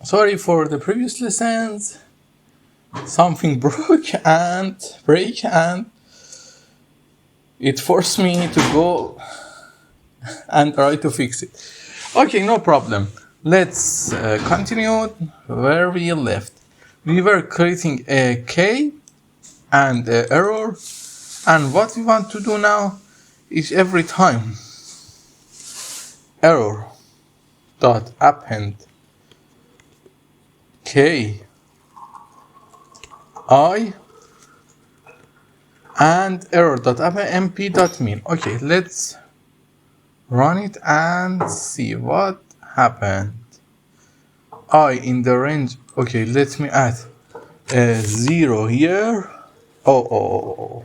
Sorry for the previous lessons. Something broke and it forced me to go and try to fix it. Okay, no problem. Let's continue where we left. We were creating a key and an error, and what we want to do now is every time error dot append k I and error dot append mp dot mean. Okay, let's run it and see what happened. I in the range. Okay, let me add a 0 here. Oh.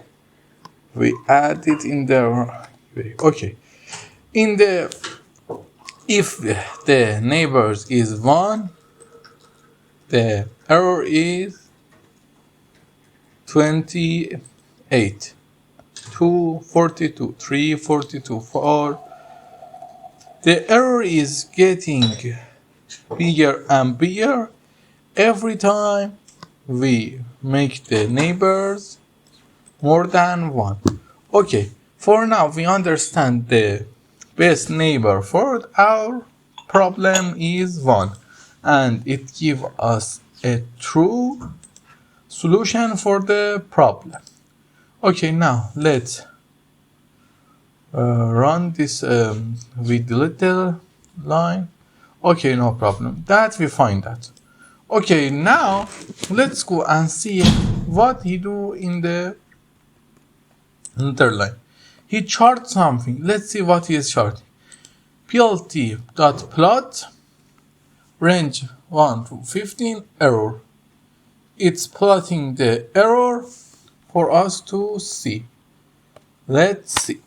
We add it in the okay. In the if the neighbors is 1, the error is 28, 242, 342, 4. The error is getting bigger and bigger every time we make the neighbors more than 1. Okay, for now we understand the best neighbor for our problem is 1, and it gives us a true solution for the problem. Okay, now let's run this with the little line. Okay, no problem. That we find that. Okay, now let's go and see what he do in the another line. He charts something. Let's see what he is charting. plt.plot range 1 to 15 error. It's plotting the error for us to see. Let's see.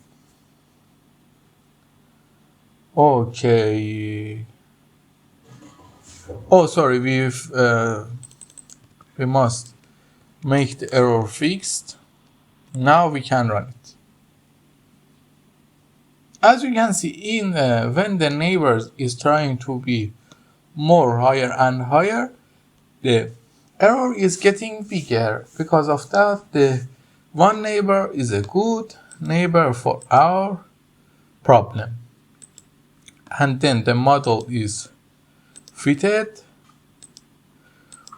Okay. Oh, sorry. We must make the error fixed. Now we can run it. As you can see, in when the neighbors is trying to be more higher and higher, the error is getting bigger. Because of that, the one neighbor is a good neighbor for our problem. And then the model is fitted.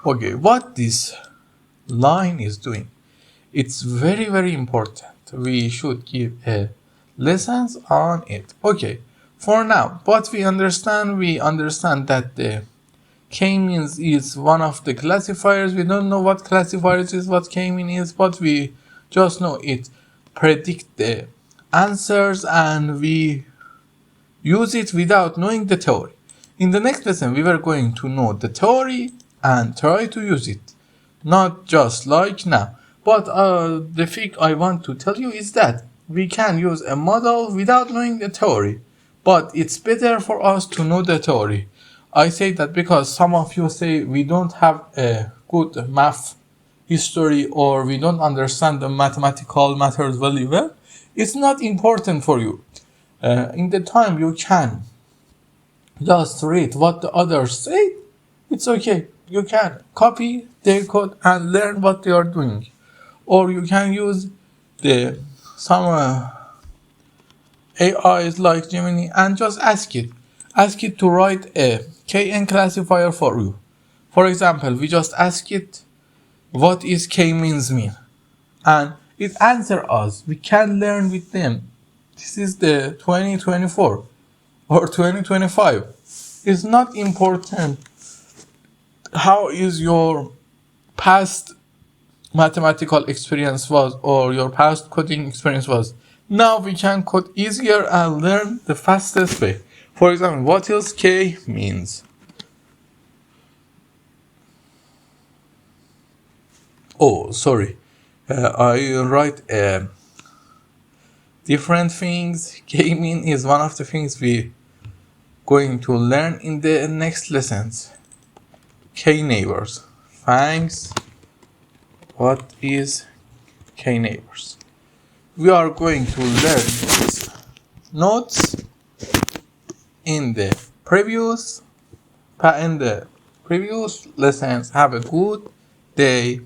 Okay, what this line is doing, it's very, very important. We should give a lessons on it. Okay, for now, what we understand that the k-means is one of the classifiers. We don't know what classifiers is, what k-mean is, but we just know it predict the answers and we use it without knowing the theory. In the next lesson, we were going to know the theory and try to use it, not just like now. But the thing I want to tell you is that we can use a model without knowing the theory, but it's better for us to know the theory. I say that because some of you say we don't have a good math history or we don't understand the mathematical matters very well. It's not important for you. In the time you can just read what the others say, it's okay. You can copy their code and learn what they are doing. Or you can use some AIs like Gemini and just ask it to write a KN classifier for you. For example, we just ask it what is k-means mean, and it answer us. We can learn with them. This is the 2024 or 2025. It's not important how is your past mathematical experience was or your past coding experience was. Now we can code easier and learn the fastest way. For example, what else k means? Oh, sorry. I write different things. K-mean is one of the things we going to learn in the next lessons. K-neighbors. Thanks. What is K-neighbors? We are going to learn these notes in the previous previous lessons. Have a good day.